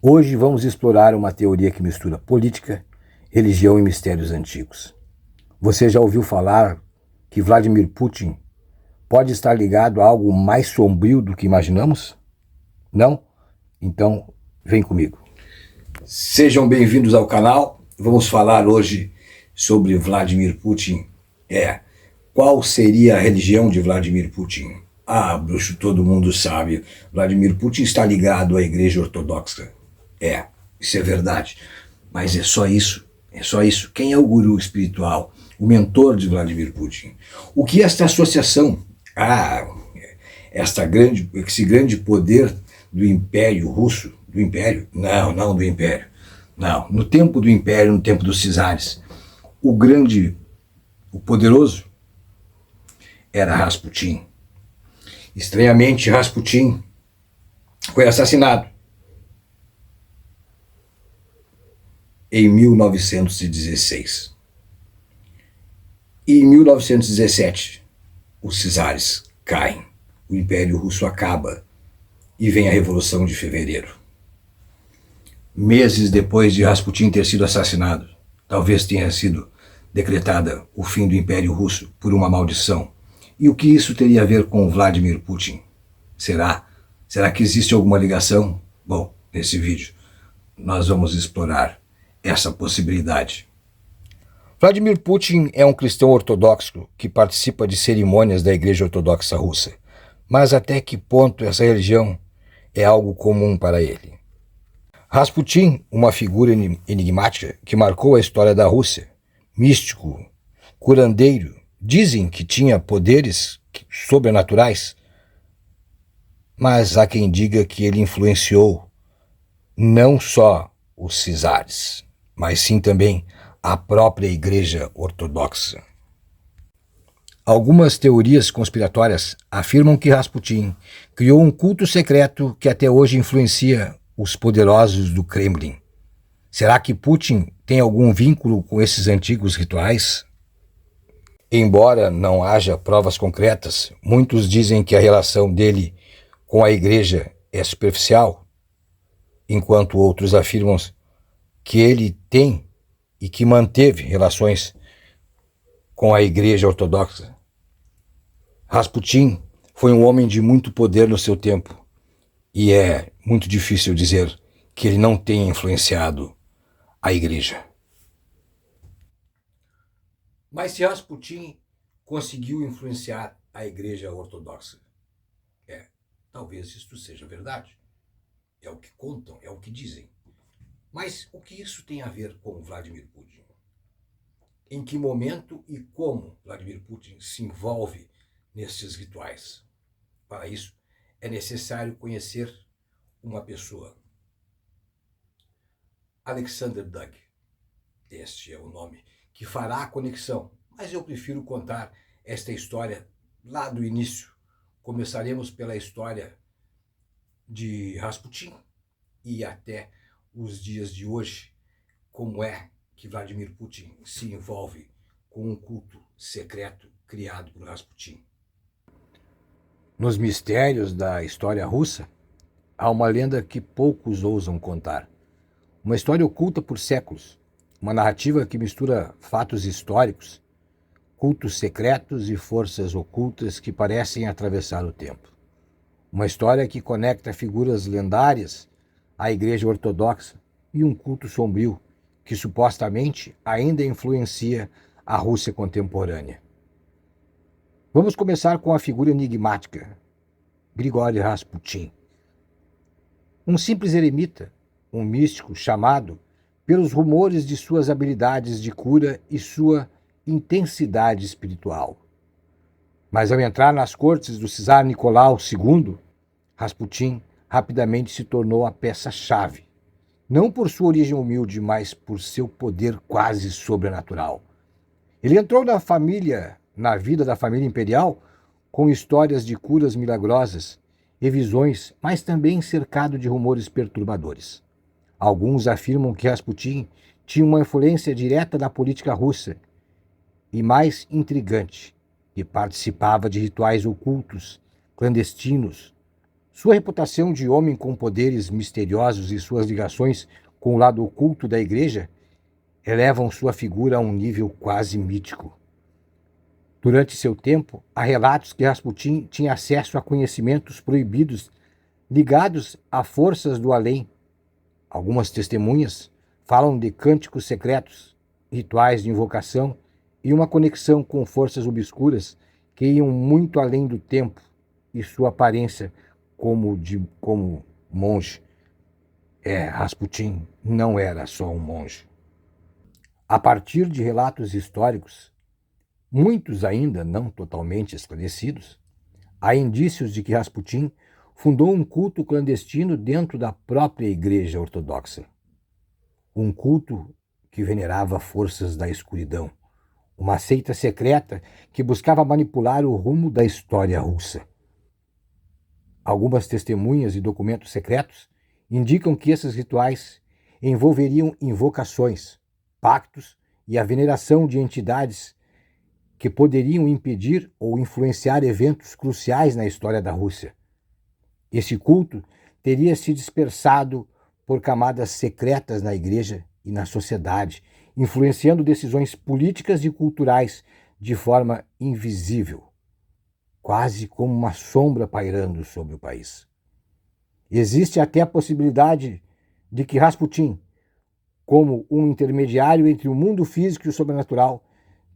Hoje vamos explorar uma teoria que mistura política, religião e mistérios antigos. Você já ouviu falar que Vladimir Putin pode estar ligado a algo mais sombrio do que imaginamos? Não? Então, vem comigo. Sejam bem-vindos ao canal. Vamos falar hoje sobre Vladimir Putin. Qual seria a religião de Vladimir Putin? Ah, bruxo, todo mundo sabe. Vladimir Putin está ligado à Igreja Ortodoxa. Isso é verdade. Mas é só isso. É só isso. Quem é o guru espiritual, o mentor de Vladimir Putin? O que esta associação, esse grande poder do Império Russo, do Império? Não do Império. Não, no tempo do Império, no tempo dos czares, o poderoso era Rasputin. Estranhamente, Rasputin foi assassinado em 1916. E em 1917, os czares caem, o Império Russo acaba e vem a Revolução de Fevereiro. Meses depois de Rasputin ter sido assassinado, talvez tenha sido decretada o fim do Império Russo por uma maldição. E o que isso teria a ver com Vladimir Putin? Será? Será que existe alguma ligação? Bom, nesse vídeo nós vamos explorar essa possibilidade. Vladimir Putin é um cristão ortodoxo que participa de cerimônias da Igreja Ortodoxa Russa. Mas até que ponto essa religião é algo comum para ele? Rasputin, uma figura enigmática que marcou a história da Rússia, místico, curandeiro, dizem que tinha poderes sobrenaturais, mas há quem diga que ele influenciou não só os czares, mas sim também a própria Igreja Ortodoxa. Algumas teorias conspiratórias afirmam que Rasputin criou um culto secreto que até hoje influencia os poderosos do Kremlin. Será que Putin tem algum vínculo com esses antigos rituais? Embora não haja provas concretas, muitos dizem que a relação dele com a igreja é superficial, enquanto outros afirmam que ele tem e que manteve relações com a Igreja Ortodoxa. Rasputin foi um homem de muito poder no seu tempo e é muito difícil dizer que ele não tenha influenciado a igreja. Mas se Rasputin conseguiu influenciar a Igreja Ortodoxa, talvez isto seja verdade. É o que contam, é o que dizem. Mas o que isso tem a ver com Vladimir Putin? Em que momento e como Vladimir Putin se envolve nesses rituais? Para isso, é necessário conhecer uma pessoa. Alexander Dug. Este é o nome que fará a conexão, mas eu prefiro contar esta história lá do início. Começaremos pela história de Rasputin e até os dias de hoje, como é que Vladimir Putin se envolve com um culto secreto criado por Rasputin. Nos mistérios da história russa, há uma lenda que poucos ousam contar. Uma história oculta por séculos, uma narrativa que mistura fatos históricos, cultos secretos e forças ocultas que parecem atravessar o tempo. Uma história que conecta figuras lendárias à Igreja Ortodoxa e um culto sombrio que supostamente ainda influencia a Rússia contemporânea. Vamos começar com a figura enigmática, Grigori Rasputin. Um simples eremita, um místico chamado pelos rumores de suas habilidades de cura e sua intensidade espiritual. Mas ao entrar nas cortes do czar Nicolau II, Rasputin rapidamente se tornou a peça-chave, não por sua origem humilde, mas por seu poder quase sobrenatural. Ele entrou na vida da família imperial, com histórias de curas milagrosas e visões, mas também cercado de rumores perturbadores. Alguns afirmam que Rasputin tinha uma influência direta na política russa e, mais intrigante, que participava de rituais ocultos, clandestinos, Sua reputação de homem com poderes misteriosos e suas ligações com o lado oculto da Igreja elevam sua figura a um nível quase mítico. Durante seu tempo, há relatos que Rasputin tinha acesso a conhecimentos proibidos ligados a forças do além. Algumas testemunhas falam de cânticos secretos, rituais de invocação e uma conexão com forças obscuras que iam muito além do tempo e sua aparência como monge. Rasputin não era só um monge. A partir de relatos históricos, muitos ainda não totalmente esclarecidos, há indícios de que Rasputin fundou um culto clandestino dentro da própria Igreja Ortodoxa. Um culto que venerava forças da escuridão, uma seita secreta que buscava manipular o rumo da história russa. Algumas testemunhas e documentos secretos indicam que esses rituais envolveriam invocações, pactos e a veneração de entidades que poderiam impedir ou influenciar eventos cruciais na história da Rússia. Esse culto teria se dispersado por camadas secretas na igreja e na sociedade, influenciando decisões políticas e culturais de forma invisível, quase como uma sombra pairando sobre o país. Existe até a possibilidade de que Rasputin, como um intermediário entre o mundo físico e o sobrenatural,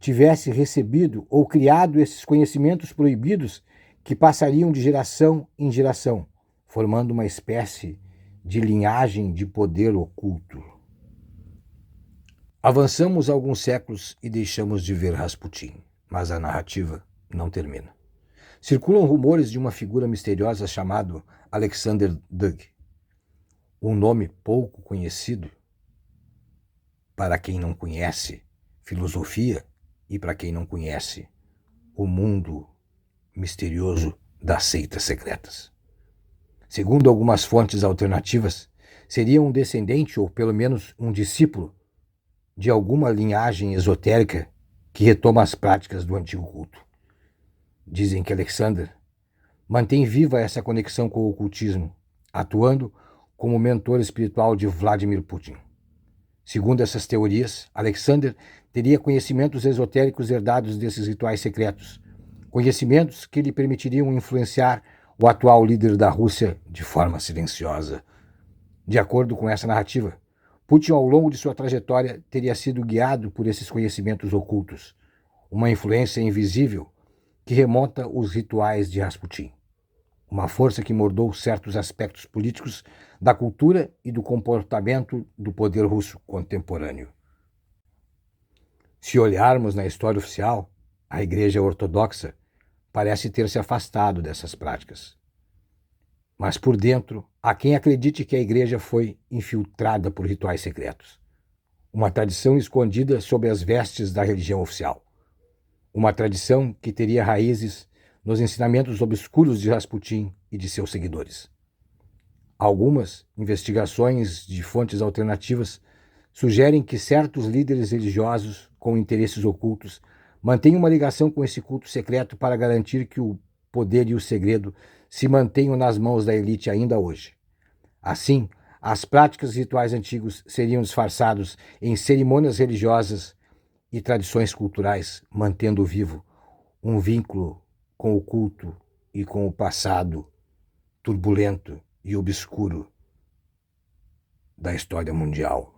tivesse recebido ou criado esses conhecimentos proibidos que passariam de geração em geração, formando uma espécie de linhagem de poder oculto. Avançamos alguns séculos e deixamos de ver Rasputin, mas a narrativa não termina. Circulam rumores de uma figura misteriosa chamada Alexander Dug, um nome pouco conhecido para quem não conhece filosofia e para quem não conhece o mundo misterioso das seitas secretas. Segundo algumas fontes alternativas, seria um descendente ou pelo menos um discípulo de alguma linhagem esotérica que retoma as práticas do antigo culto. Dizem que Alexander mantém viva essa conexão com o ocultismo, atuando como mentor espiritual de Vladimir Putin. Segundo essas teorias, Alexander teria conhecimentos esotéricos herdados desses rituais secretos, conhecimentos que lhe permitiriam influenciar o atual líder da Rússia de forma silenciosa. De acordo com essa narrativa, Putin, ao longo de sua trajetória, teria sido guiado por esses conhecimentos ocultos, uma influência invisível que remonta os rituais de Rasputin, uma força que moldou certos aspectos políticos da cultura e do comportamento do poder russo contemporâneo. Se olharmos na história oficial, a Igreja Ortodoxa parece ter se afastado dessas práticas. Mas por dentro, há quem acredite que a Igreja foi infiltrada por rituais secretos, uma tradição escondida sob as vestes da religião oficial. Uma tradição que teria raízes nos ensinamentos obscuros de Rasputin e de seus seguidores. Algumas investigações de fontes alternativas sugerem que certos líderes religiosos com interesses ocultos mantêm uma ligação com esse culto secreto para garantir que o poder e o segredo se mantenham nas mãos da elite ainda hoje. Assim, as práticas rituais antigos seriam disfarçados em cerimônias religiosas e tradições culturais, mantendo vivo um vínculo com o culto e com o passado turbulento e obscuro da história mundial.